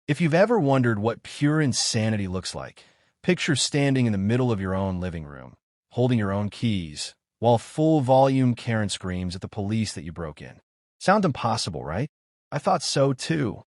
If you've ever wondered what pure insanity looks like, picture standing in the middle of your own living room, holding your own keys, while full-volume Karen screams at the police that you broke in. Sounds impossible, right? I thought so too,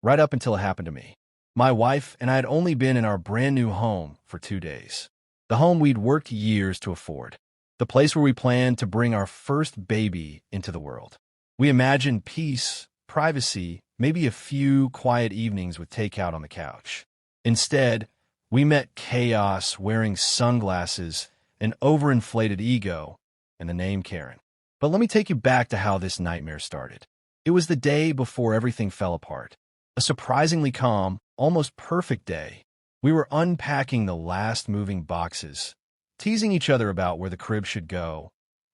right up until it happened to me. My wife and I had only been in our brand-new home for 2 days. The home we'd worked years to afford. The place where we planned to bring our first baby into the world. We imagined peace, privacy, maybe a few quiet evenings with takeout on the couch. Instead, we met chaos wearing sunglasses, an overinflated ego, and the name Karen. But let me take you back to how this nightmare started. It was the day before everything fell apart. A surprisingly calm, almost perfect day. We were unpacking the last moving boxes, teasing each other about where the crib should go,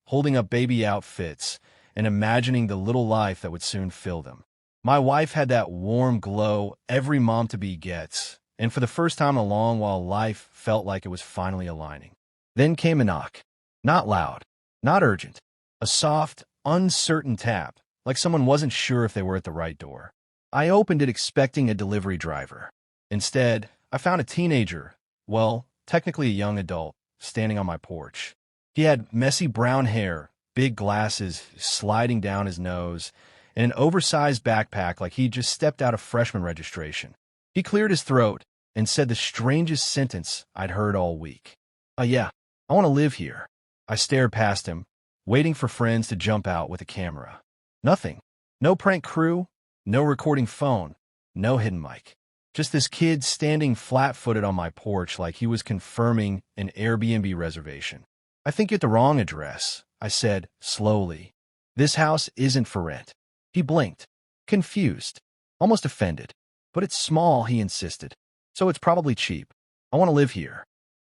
holding up baby outfits, and imagining the little life that would soon fill them. My wife had that warm glow every mom-to-be gets, and for the first time in a long while, life felt like it was finally aligning. Then came a knock. Not loud, not urgent. A soft, uncertain tap, like someone wasn't sure if they were at the right door. I opened it expecting a delivery driver. Instead, I found a teenager, well, technically a young adult, standing on my porch. He had messy brown hair, big glasses sliding down his nose, and an oversized backpack like he'd just stepped out of freshman registration. He cleared his throat and said the strangest sentence I'd heard all week. Yeah, I want to live here." I stared past him, waiting for friends to jump out with a camera. Nothing. No prank crew, no recording phone, no hidden mic. Just this kid standing flat-footed on my porch like he was confirming an Airbnb reservation. "I think you're at the wrong address," I said slowly. "This house isn't for rent." He blinked, confused, almost offended. "But it's small," he insisted. "So it's probably cheap. I want to live here."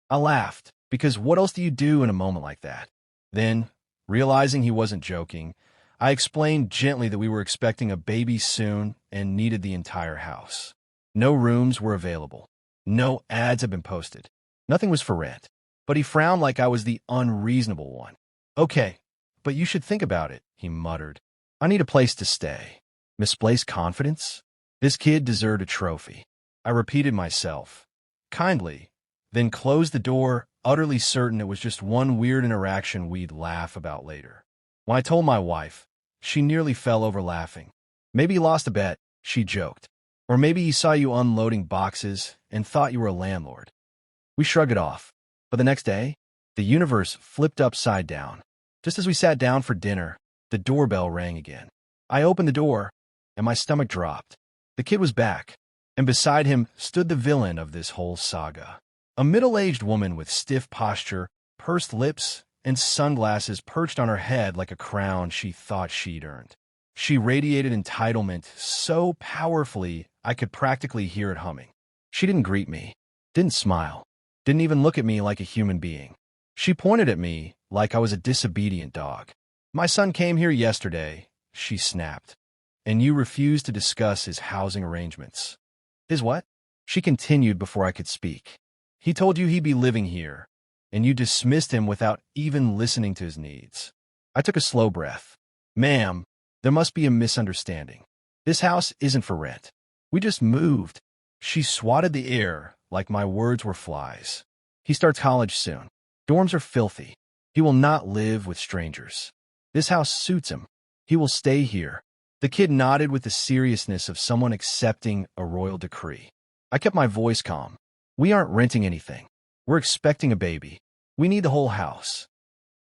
I laughed, because what else do you do in a moment like that? Then, realizing he wasn't joking, I explained gently that we were expecting a baby soon and needed the entire house. No rooms were available. No ads had been posted. Nothing was for rent. But he frowned like I was the unreasonable one. "Okay, but you should think about it," he muttered. "I need a place to stay." Misplaced confidence? This kid deserved a trophy. I repeated myself, kindly, then closed the door, utterly certain it was just one weird interaction we'd laugh about later. When I told my wife, she nearly fell over laughing. "Maybe you lost a bet," she joked. "Or maybe he saw you unloading boxes and thought you were a landlord." We shrugged it off. But the next day, the universe flipped upside down. Just as we sat down for dinner, the doorbell rang again. I opened the door, and my stomach dropped. The kid was back, and beside him stood the villain of this whole saga. A middle-aged woman with stiff posture, pursed lips, and sunglasses perched on her head like a crown she thought she'd earned. She radiated entitlement so powerfully I could practically hear it humming. She didn't greet me, didn't smile, didn't even look at me like a human being. She pointed at me like I was a disobedient dog. "My son came here yesterday," she snapped, "and you refused to discuss his housing arrangements." "His what?" She continued before I could speak. "He told you he'd be living here, and you dismissed him without even listening to his needs." I took a slow breath. "Ma'am, there must be a misunderstanding. This house isn't for rent. We just moved." She swatted the air like my words were flies. "He starts college soon. Dorms are filthy. He will not live with strangers. This house suits him. He will stay here." The kid nodded with the seriousness of someone accepting a royal decree. I kept my voice calm. "We aren't renting anything. We're expecting a baby. We need the whole house."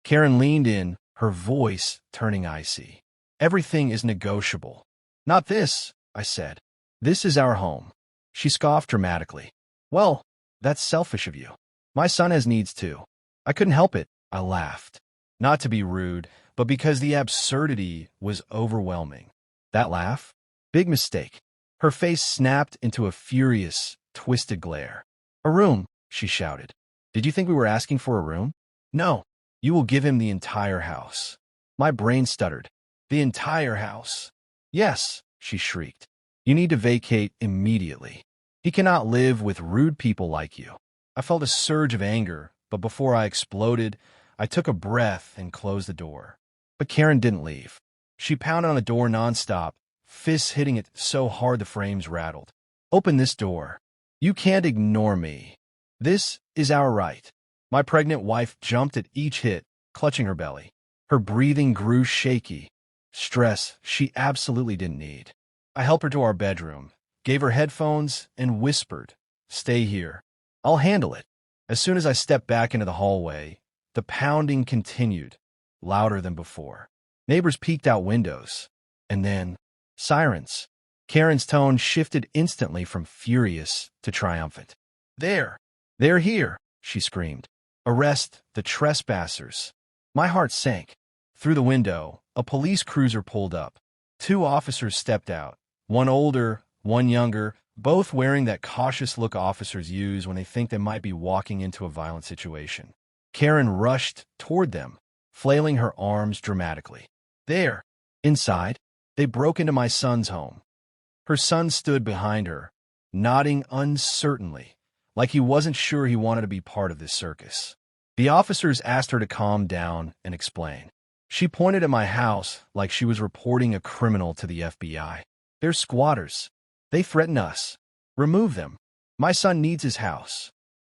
Karen leaned in, her voice turning icy. "Everything is negotiable." "Not this," I said. "This is our home." She scoffed dramatically. "Well, that's selfish of you. My son has needs too." I couldn't help it. I laughed. Not to be rude, but because the absurdity was overwhelming. That laugh? Big mistake. Her face snapped into a furious, twisted glare. "A room," she shouted. "Did you think we were asking for a room?" "No. You will give him the entire house." My brain stuttered. "The entire house?" "Yes," she shrieked. "You need to vacate immediately. He cannot live with rude people like you." I felt a surge of anger, but before I exploded, I took a breath and closed the door. But Karen didn't leave. She pounded on the door nonstop, fists hitting it so hard the frames rattled. Open this door. You can't ignore me. This is our right. My pregnant wife jumped at each hit, clutching her belly. Her breathing grew shaky. Stress she absolutely didn't need. I helped her to our bedroom, gave her headphones, and whispered, "Stay here. I'll handle it." As soon as I stepped back into the hallway, the pounding continued, louder than before. Neighbors peeked out windows. And then, sirens. Karen's tone shifted instantly from furious to triumphant. They're here, she screamed. Arrest the trespassers. My heart sank. Through the window, a police cruiser pulled up. 2 officers stepped out, one older, one younger, both wearing that cautious look officers use when they think they might be walking into a violent situation. Karen rushed toward them, flailing her arms dramatically. There, inside, they broke into my son's home. Her son stood behind her, nodding uncertainly, like he wasn't sure he wanted to be part of this circus. The officers asked her to calm down and explain. She pointed at my house like she was reporting a criminal to the FBI. They're squatters. They threaten us. Remove them. My son needs his house.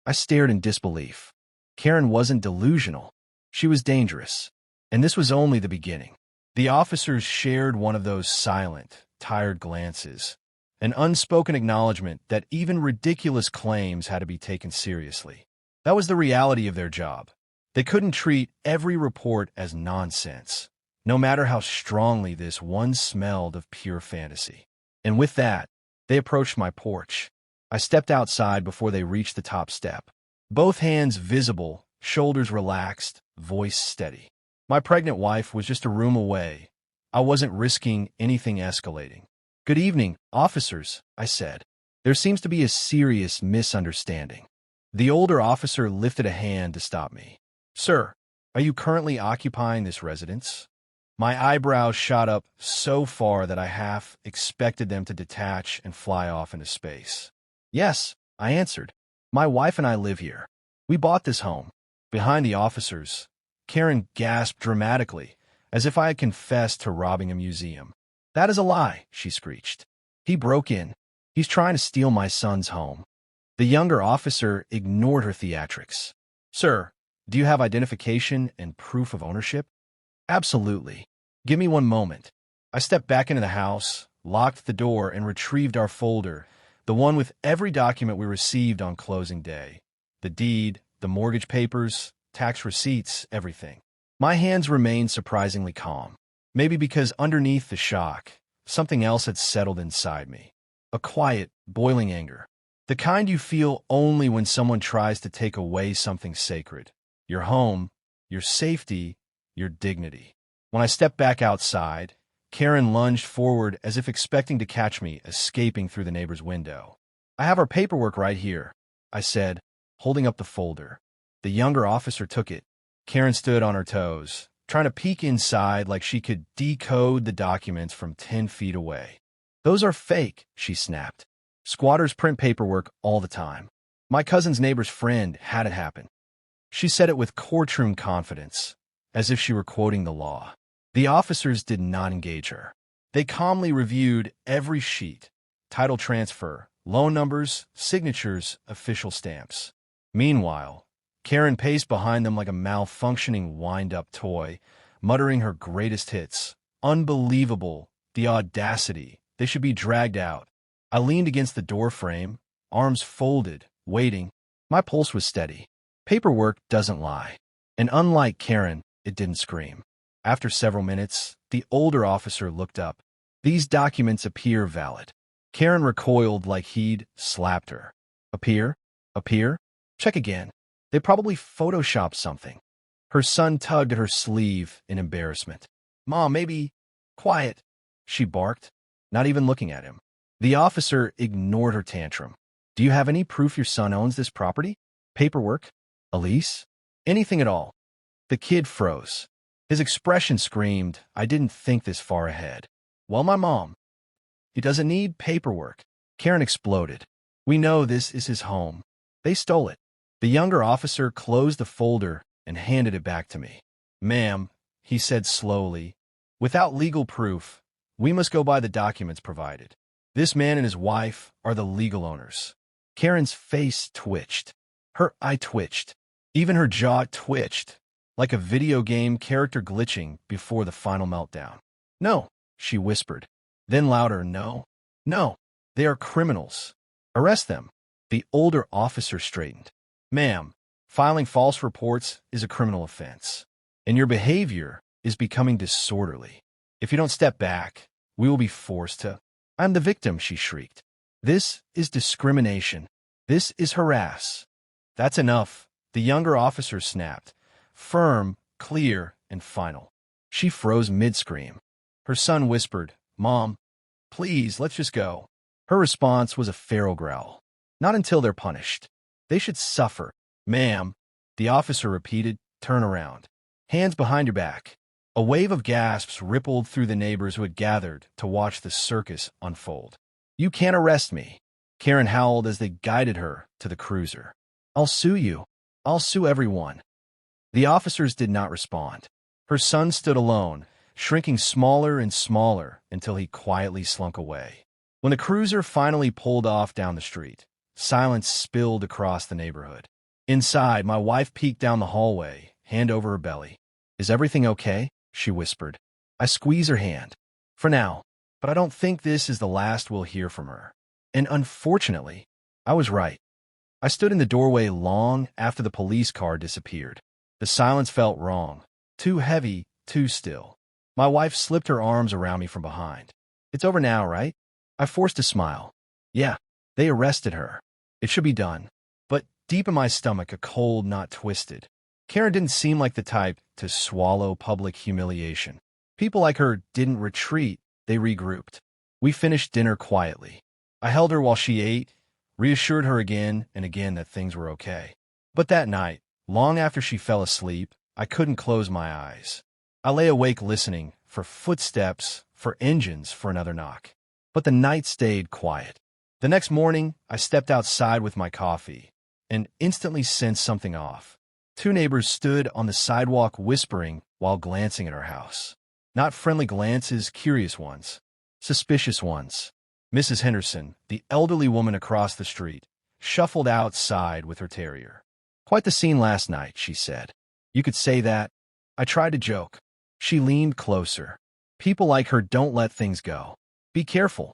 I stared in disbelief. Karen wasn't delusional. She was dangerous. And this was only the beginning. The officers shared one of those silent, tired glances, an unspoken acknowledgement that even ridiculous claims had to be taken seriously. That was the reality of their job. They couldn't treat every report as nonsense, no matter how strongly this one smelled of pure fantasy. And with that, they approached my porch. I stepped outside before they reached the top step. Both hands visible, shoulders relaxed, voice steady. My pregnant wife was just a room away. I wasn't risking anything escalating. "Good evening, officers," I said. "There seems to be a serious misunderstanding." The older officer lifted a hand to stop me. "Sir, are you currently occupying this residence?" My eyebrows shot up so far that I half expected them to detach and fly off into space. "Yes," I answered. "My wife and I live here. We bought this home." Behind the officers, Karen gasped dramatically, as if I had confessed to robbing a museum. "That is a lie," she screeched. "He broke in. He's trying to steal my son's home." The younger officer ignored her theatrics. "Sir, do you have identification and proof of ownership?" "Absolutely. Give me one moment." I stepped back into the house, locked the door, and retrieved our folder, the one with every document we received on closing day. The deed, the mortgage papers, tax receipts, everything. My hands remained surprisingly calm. Maybe because underneath the shock, something else had settled inside me. A quiet, boiling anger. The kind you feel only when someone tries to take away something sacred. Your home, your safety, your dignity. When I stepped back outside, Karen lunged forward as if expecting to catch me escaping through the neighbor's window. "I have our paperwork right here," I said, holding up the folder. The younger officer took it. Karen stood on her toes, trying to peek inside like she could decode the documents from 10 feet away. "Those are fake," she snapped. "Squatters print paperwork all the time. My cousin's neighbor's friend had it happen." She said it with courtroom confidence, as if she were quoting the law. The officers did not engage her. They calmly reviewed every sheet: title transfer, loan numbers, signatures, official stamps. Meanwhile, Karen paced behind them like a malfunctioning wind-up toy, muttering her greatest hits. Unbelievable, the audacity. They should be dragged out. I leaned against the door frame, arms folded, waiting. My pulse was steady. Paperwork doesn't lie. And unlike Karen, it didn't scream. After several minutes, the older officer looked up. "These documents appear valid." Karen recoiled like he'd slapped her. "Appear? Appear? Check again. They probably photoshopped something." Her son tugged at her sleeve in embarrassment. "Mom, maybe—" "Quiet," she barked, not even looking at him. The officer ignored her tantrum. "Do you have any proof your son owns this property? Paperwork? A lease? Anything at all?" The kid froze. His expression screamed, "I didn't think this far ahead." "Well, my mom." "He doesn't need paperwork." Karen exploded. "We know this is his home. They stole it." The younger officer closed the folder and handed it back to me. "Ma'am," he said slowly, "without legal proof, we must go by the documents provided. This man and his wife are the legal owners. Karen's face twitched. Her eye twitched. Even her jaw twitched, like a video game character glitching before the final meltdown. No, she whispered. Then louder, no, no, they are criminals. Arrest them. The older officer straightened. Ma'am, filing false reports is a criminal offense, and your behavior is becoming disorderly. If you don't step back, we will be forced to— I'm the victim, she shrieked. This is discrimination. This is harass. That's enough, the younger officer snapped. Firm, clear, and final. She froze mid-scream. Her son whispered, Mom, please, let's just go. Her response was a feral growl. Not until they're punished. They should suffer. Ma'am, the officer repeated, turn around. Hands behind your back. A wave of gasps rippled through the neighbors who had gathered to watch the circus unfold. You can't arrest me, Karen howled as they guided her to the cruiser. I'll sue you. I'll sue everyone. The officers did not respond. Her son stood alone, shrinking smaller and smaller until he quietly slunk away. When the cruiser finally pulled off down the street, silence spilled across the neighborhood. Inside, my wife peeked down the hallway, hand over her belly. Is everything okay? She whispered. I squeezed her hand. For now, but I don't think this is the last we'll hear from her. And unfortunately, I was right. I stood in the doorway long after the police car disappeared. The silence felt wrong, too heavy, too still. My wife slipped her arms around me from behind. It's over now, right? I forced a smile. Yeah, they arrested her. It should be done. But deep in my stomach, a cold knot twisted. Karen didn't seem like the type to swallow public humiliation. People like her didn't retreat, they regrouped. We finished dinner quietly. I held her while she ate, reassured her again and again that things were okay. But that night, long after she fell asleep, I couldn't close my eyes. I lay awake listening for footsteps, for engines, for another knock. But the night stayed quiet. The next morning, I stepped outside with my coffee and instantly sensed something off. Two neighbors stood on the sidewalk whispering while glancing at our house. Not friendly glances, curious ones. Suspicious ones. Mrs. Henderson, the elderly woman across the street, shuffled outside with her terrier. Quite the scene last night, she said. You could say that. I tried to joke. She leaned closer. People like her don't let things go. Be careful.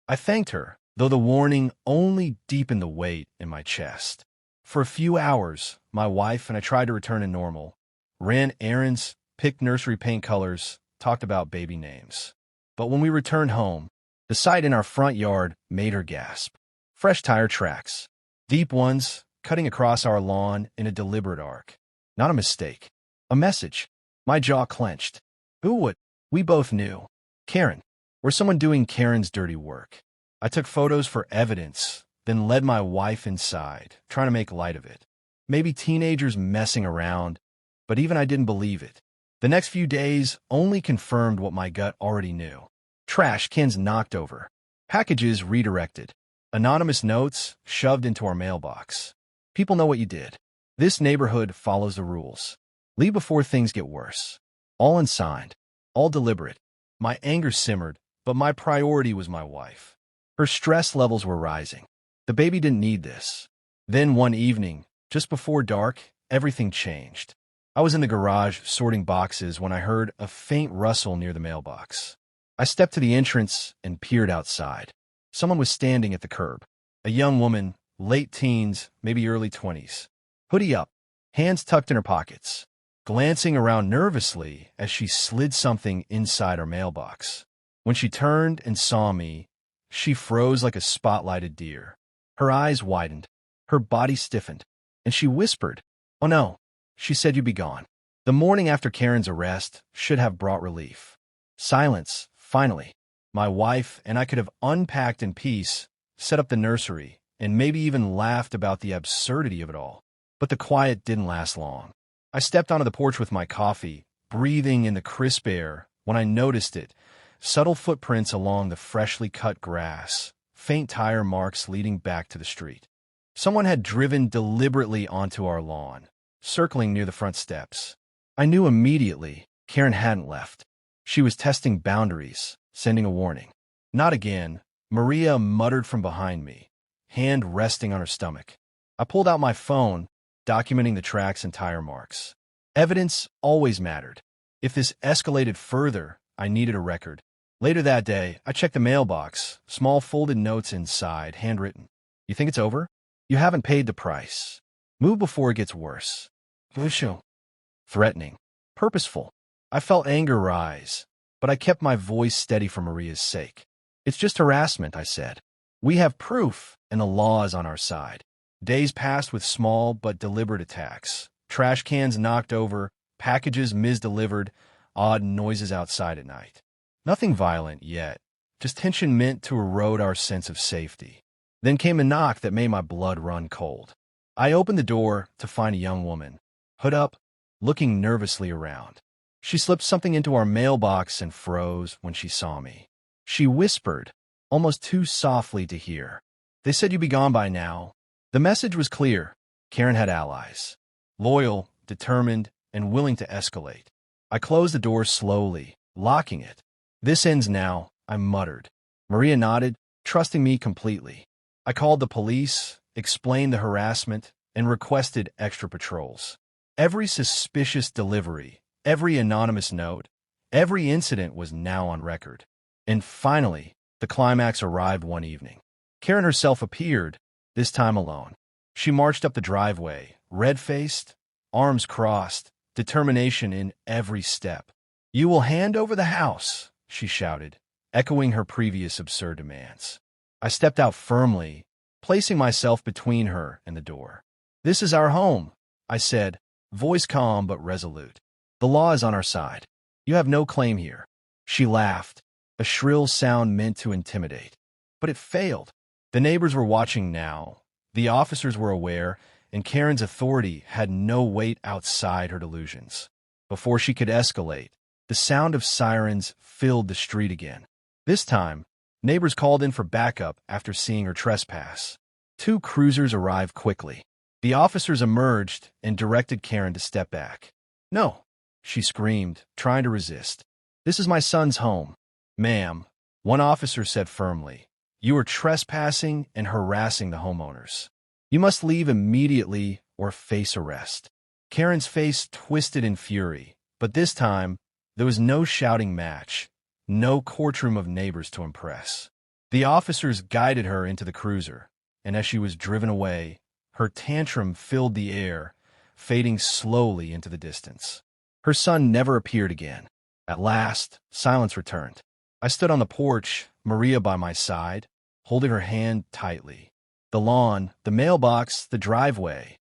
I thanked her, though the warning only deepened the weight in my chest. For a few hours, my wife and I tried to return to normal. Ran errands, picked nursery paint colors, talked about baby names. But when we returned home, the sight in our front yard made her gasp. Fresh tire tracks. Deep ones, cutting across our lawn in a deliberate arc. Not a mistake. A message. My jaw clenched. Who would? We both knew. Karen. Or someone doing Karen's dirty work. I took photos for evidence, then led my wife inside, trying to make light of it. Maybe teenagers messing around, but even I didn't believe it. The next few days only confirmed what my gut already knew. Trash cans knocked over. Packages redirected. Anonymous notes shoved into our mailbox. People know what you did. This neighborhood follows the rules. Leave before things get worse. All unsigned. All deliberate. My anger simmered, but my priority was my wife. Her stress levels were rising. The baby didn't need this. Then one evening, just before dark, everything changed. I was in the garage sorting boxes when I heard a faint rustle near the mailbox. I stepped to the entrance and peered outside. Someone was standing at the curb. A young woman, late teens, maybe early 20s. Hoodie up, hands tucked in her pockets, glancing around nervously as she slid something inside her mailbox. When she turned and saw me, she froze like a spotlighted deer. Her eyes widened, her body stiffened, and she whispered, "Oh no," she said, "you'd be gone." The morning after Karen's arrest should have brought relief. Silence, finally. My wife and I could have unpacked in peace, set up the nursery, and maybe even laughed about the absurdity of it all. But the quiet didn't last long. I stepped onto the porch with my coffee, breathing in the crisp air, when I noticed it. Subtle footprints along the freshly cut grass, faint tire marks leading back to the street. Someone had driven deliberately onto our lawn, circling near the front steps. I knew immediately Karen hadn't left. She was testing boundaries, sending a warning. Not again, Maria muttered from behind me, hand resting on her stomach. I pulled out my phone, documenting the tracks and tire marks. Evidence always mattered. If this escalated further, I needed a record. Later that day, I checked the mailbox, small folded notes inside, handwritten. You think it's over? You haven't paid the price. Move before it gets worse. Busho. Threatening. Purposeful. I felt anger rise, but I kept my voice steady for Maria's sake. It's just harassment, I said. We have proof, and the law is on our side. Days passed with small but deliberate attacks. Trash cans knocked over, packages misdelivered, odd noises outside at night. Nothing violent yet, just tension meant to erode our sense of safety. Then came a knock that made my blood run cold. I opened the door to find a young woman, hood up, looking nervously around. She slipped something into our mailbox and froze when she saw me. She whispered, almost too softly to hear. They said you'd be gone by now. The message was clear. Karen had allies. Loyal, determined, and willing to escalate. I closed the door slowly, locking it. This ends now, I muttered. Maria nodded, trusting me completely. I called the police, explained the harassment, and requested extra patrols. Every suspicious delivery, every anonymous note, every incident was now on record. And finally, the climax arrived one evening. Karen herself appeared, this time alone. She marched up the driveway, red-faced, arms crossed, determination in every step. You will hand over the house, she shouted, echoing her previous absurd demands. I stepped out firmly, placing myself between her and the door. This is our home, I said, voice calm but resolute. The law is on our side. You have no claim here. She laughed, a shrill sound meant to intimidate. But it failed. The neighbors were watching now. The officers were aware, and Karen's authority had no weight outside her delusions. Before she could escalate, the sound of sirens filled the street again. This time, neighbors called in for backup after seeing her trespass. 2 cruisers arrived quickly. The officers emerged and directed Karen to step back. No, she screamed, trying to resist. This is my son's home. Ma'am, one officer said firmly. You are trespassing and harassing the homeowners. You must leave immediately or face arrest. Karen's face twisted in fury, but this time, there was no shouting match, no courtroom of neighbors to impress. The officers guided her into the cruiser, and as she was driven away, her tantrum filled the air, fading slowly into the distance. Her son never appeared again. At last, silence returned. I stood on the porch, Maria by my side, holding her hand tightly. The lawn, the mailbox, the driveway,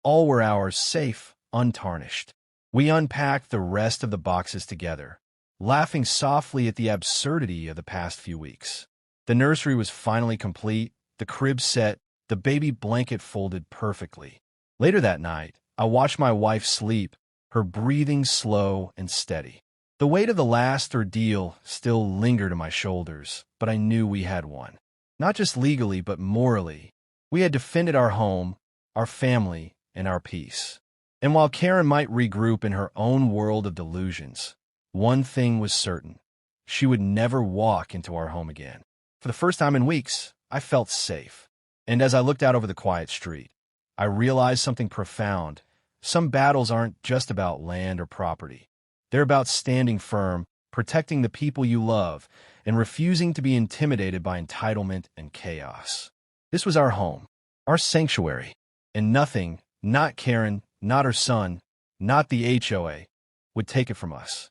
all were ours, safe, untarnished. We unpacked the rest of the boxes together, laughing softly at the absurdity of the past few weeks. The nursery was finally complete, the crib set, the baby blanket folded perfectly. Later that night, I watched my wife sleep, her breathing slow and steady. The weight of the last ordeal still lingered on my shoulders, but I knew we had won. Not just legally, but morally. We had defended our home, our family, and our peace. And while Karen might regroup in her own world of delusions, one thing was certain. She would never walk into our home again. For the first time in weeks, I felt safe. And as I looked out over the quiet street, I realized something profound. Some battles aren't just about land or property. They're about standing firm, protecting the people you love, and refusing to be intimidated by entitlement and chaos. This was our home, our sanctuary, and nothing, not Karen, not her son, not the HOA, would take it from us.